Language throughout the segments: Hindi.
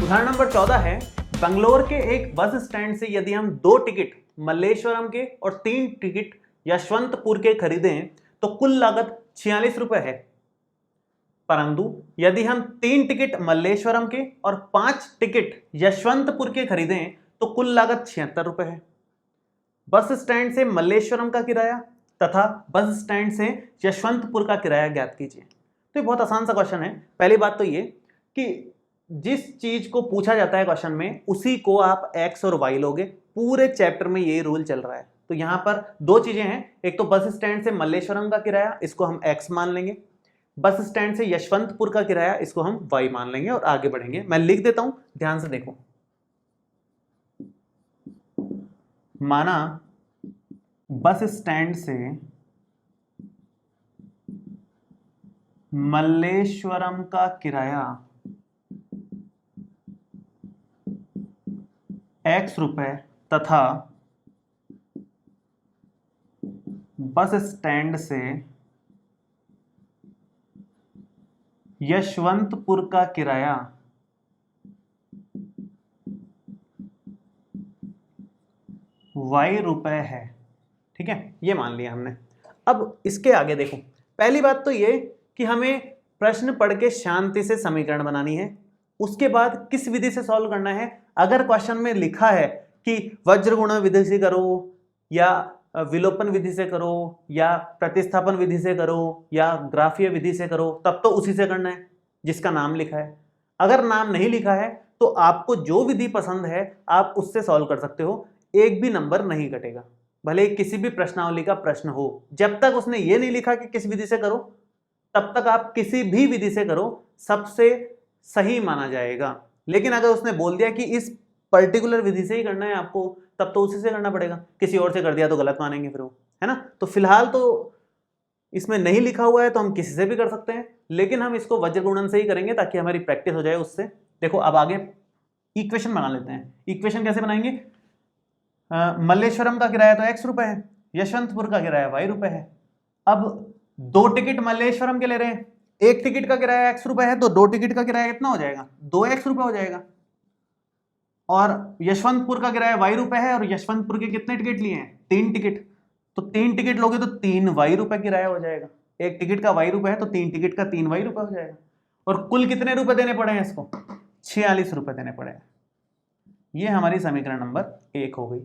उदाहरण नंबर 14 है, बंगलोर के एक बस स्टैंड से यदि हम 2 टिकट मल्लेश्वरम के और 3 टिकट यशवंतपुर के खरीदें तो कुल लागत 46 रुपए है। परंतु यदि हम 3 टिकट मल्लेश्वरम के और 5 टिकट यशवंतपुर के खरीदें तो कुल लागत 76 रुपए है। बस स्टैंड से मल्लेश्वरम का किराया तथा बस स्टैंड से यशवंतपुर का किराया ज्ञात कीजिए। तो ये बहुत आसान सा क्वेश्चन है। पहली बात तो ये कि जिस चीज को पूछा जाता है क्वेश्चन में उसी को आप एक्स और वाई लोगे। पूरे चैप्टर में ये रूल चल रहा है। तो यहां पर दो चीजें हैं, एक तो बस स्टैंड से मल्लेश्वरम का किराया, इसको हम एक्स मान लेंगे। बस स्टैंड से यशवंतपुर का किराया, इसको हम वाई मान लेंगे और आगे बढ़ेंगे। मैं लिख देता हूं, ध्यान से देखो। माना बस स्टैंड से मल्लेश्वरम का किराया एक्स रुपए तथा बस स्टैंड से यशवंतपुर का किराया वाई रुपए है। ठीक है, ये मान लिया हमने। अब इसके आगे देखो। पहली बात तो ये कि हमें प्रश्न पढ़ के शांति से समीकरण बनानी है। उसके बाद किस विधि से सॉल्व करना है। अगर क्वेश्चन में लिखा है कि वज्र गुणा विधि से करो या विलोपन विधि से करो या प्रतिस्थापन विधि से करो या ग्राफीय विधि से करो, तब तो उसी से करना है जिसका नाम लिखा है। अगर नाम नहीं लिखा है तो आपको जो विधि पसंद है आप उससे सॉल्व कर सकते हो। एक भी नंबर नहीं कटेगा, भले किसी भी प्रश्नावली का प्रश्न हो। जब तक उसने ये नहीं लिखा कि किस विधि से करो, तब तक आप किसी भी विधि से करो, सबसे सही माना जाएगा। लेकिन अगर उसने बोल दिया कि इस पर्टिकुलर विधि से ही करना है आपको, तब तो उसी से करना पड़ेगा। किसी और से कर दिया तो गलत मानेंगे फिर वो, है ना। तो फिलहाल तो इसमें नहीं लिखा हुआ है तो हम किसी से भी कर सकते हैं, लेकिन हम इसको वज्र गुणन से ही करेंगे ताकि हमारी प्रैक्टिस हो जाए उससे। देखो अब आगे इक्वेशन बना लेते हैं। इक्वेशन कैसे बनाएंगे। मल्लेश्वरम का किराया तो एक्स रुपए है, यशवंतपुर का किराया वाई रुपए है। अब 2 टिकट मल्लेश्वरम के ले रहे हैं, एक टिकट का किराया एक्स रुपए है तो 2 टिकट का किराया कितना हो जाएगा, 2x रुपए हो जाएगा। और यशवंतपुर का किराया वाई रुपए है और यशवंतपुर के कितने टिकट लिए हैं, 3 टिकट। तो 3 टिकट लोगे तो 3 वाई रुपए किराया हो जाएगा। एक टिकट का वाई रुपए है तो 3 टिकट का 3 वाई रुपए हो जाएगा। और कुल कितने रुपए देने पड़े हैं इसको, 46 रुपए देने पड़े हैं। ये हमारी समीकरण नंबर 1 हो गई।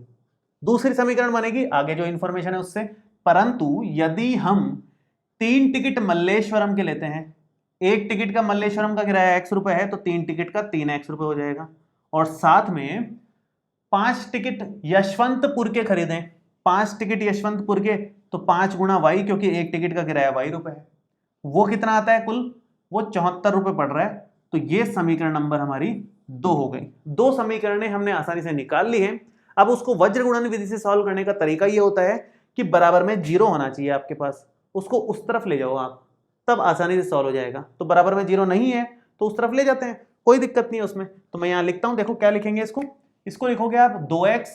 दूसरी समीकरण बनेगी आगे जो इंफॉर्मेशन है उससे। परंतु यदि हम 3 टिकट मल्लेश्वरम के लेते हैं, एक टिकट का मल्लेश्वरम का किराया एक्स रुपए है तो 3 टिकट का 3x रुपए हो जाएगा। और साथ में 5 टिकट यशवंतपुर के खरीदें, 5 टिकट यशवंतपुर के तो 5 गुणा वाई, क्योंकि एक टिकट का किराया वाई रुपए है। वो कितना आता है कुल, वो 74 रुपए पड़ रहा है। तो ये समीकरण नंबर हमारी 2 हो गई। 2 समीकरणें हमने आसानी से निकाल ली हैं। अब उसको वज्र गुणन विधि से सॉल्व करने का तरीका ये होता है कि बराबर में 0 होना चाहिए आपके पास, उसको उस तरफ ले जाओ आप, तब आसानी से सॉल्व हो जाएगा। तो बराबर में 0 नहीं है तो उस तरफ ले जाते हैं, कोई दिक्कत नहीं है उसमें। तो मैं यहां लिखता हूं, देखो क्या लिखेंगे इसको लिखोगे आप 2x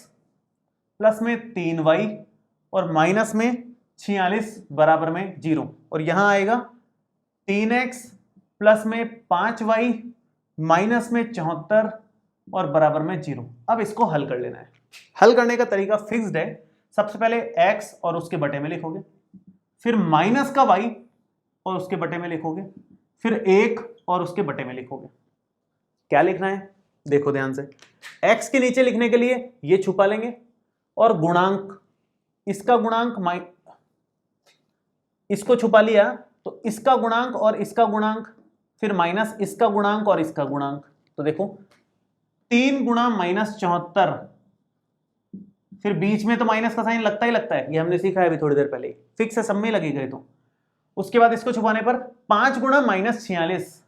प्लस में 3y और माइनस में 46 बराबर में 0। और यहां आएगा 3x प्लस में 5y माइनस में 74 और बराबर में 0। अब इसको हल कर लेना है। हल करने का तरीका फिक्स्ड है। सबसे पहले x और उसके बटे में लिखोगे, फिर माइनस का y और उसके बटे में लिखोगे, फिर 1 और उसके बटे में लिखोगे। क्या लिखना है देखो ध्यान से। x के नीचे लिखने के लिए ये छुपा लेंगे और गुणांक, इसका गुणांक इसको छुपा लिया तो इसका गुणांक और इसका गुणांक, फिर माइनस इसका गुणांक और इसका गुणांक। तो देखो 3 गुणा माइनस 74, फिर बीच में तो माइनस का साइन लगता ही लगता है, ये हमने सीखा है अभी थोड़ी देर पहले, फिक्स है, सब में लगी गए। तो उसके बाद इसको छुपाने पर 5 गुणा माइनस 46,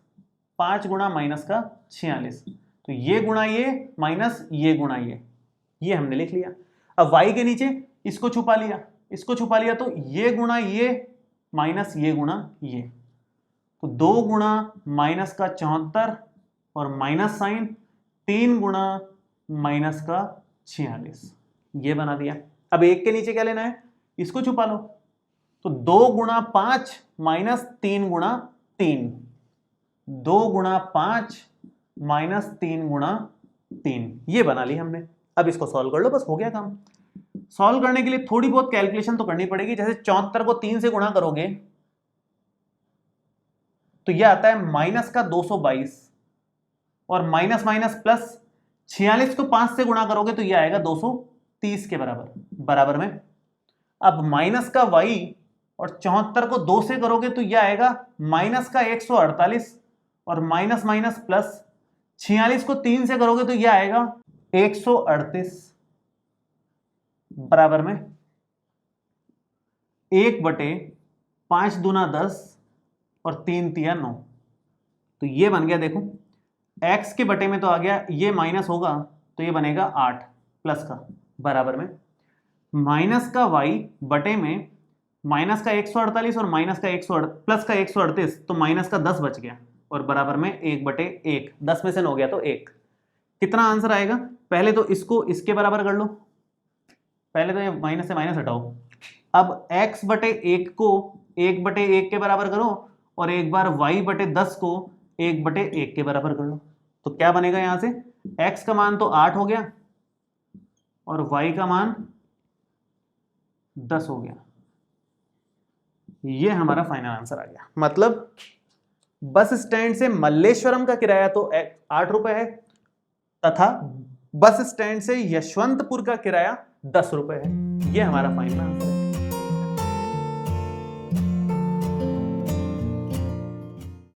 5 गुणा माइनस का 46, तो ये गुणा ये माइनस ये गुणा ये हमने लिख लिया। अब y के नीचे इसको छुपा लिया तो ये गुणा ये माइनस ये गुणा ये, तो 2 गुणा माइनस का 74 और माइनस साइन 3 गुणा माइनस का 46, ये बना दिया। अब 1 के नीचे क्या लेना है, इसको छुपा लो, तो 2 गुणा 5 माइनस 3 गुणा 3, 2 गुणा 5 -3 गुणा 3, ये बना ली हमने। अब इसको सॉल्व कर लो, बस हो गया काम। सॉल्व करने के लिए थोड़ी बहुत कैलकुलेशन तो करनी पड़ेगी। जैसे 74 को 3 से गुणा करोगे तो ये आता है माइनस का 222, और माइनस माइनस प्लस 46 को 5 से गुणा करोगे तो ये आएगा 230 के बराबर, बराबर में। अब माइनस का y और 74 को 2 से करोगे तो ये आएगा माइनस का 148, और माइनस माइनस प्लस 46 को 3 से करोगे तो ये आएगा 138, बराबर में 1/5 दूना 10 और 3 तिया 9। तो ये बन गया, देखो x के बटे में तो आ गया, ये माइनस होगा तो ये बनेगा 8 प्लस का, बराबर में माइनस का y बटे में माइनस का 148 और माइनस का 100 प्लस का 138, तो माइनस का 10 बच गया, और बराबर में 1/1, 10 में से 9 गया तो 1। कितना आंसर आएगा? पहले तो इसको इसके बराबर कर लो, पहले तो ये माइनस से माइनस हटाओ। अब x/1 को 1/1 के बराबर करो, और एक बार y/10 को 1/1 के बराबर कर लो। तो क्या बनेगा यहां से? x का मान तो 8 हो गया और y का मान 10 हो गया। ये हमारा फाइनल आंसर आ गया। मतलब बस स्टैंड से मल्लेश्वरम का किराया तो 8 रुपए है, तथा बस स्टैंड से यशवंतपुर का किराया 10 रुपए है। ये हमारा फाइनल आंसर है।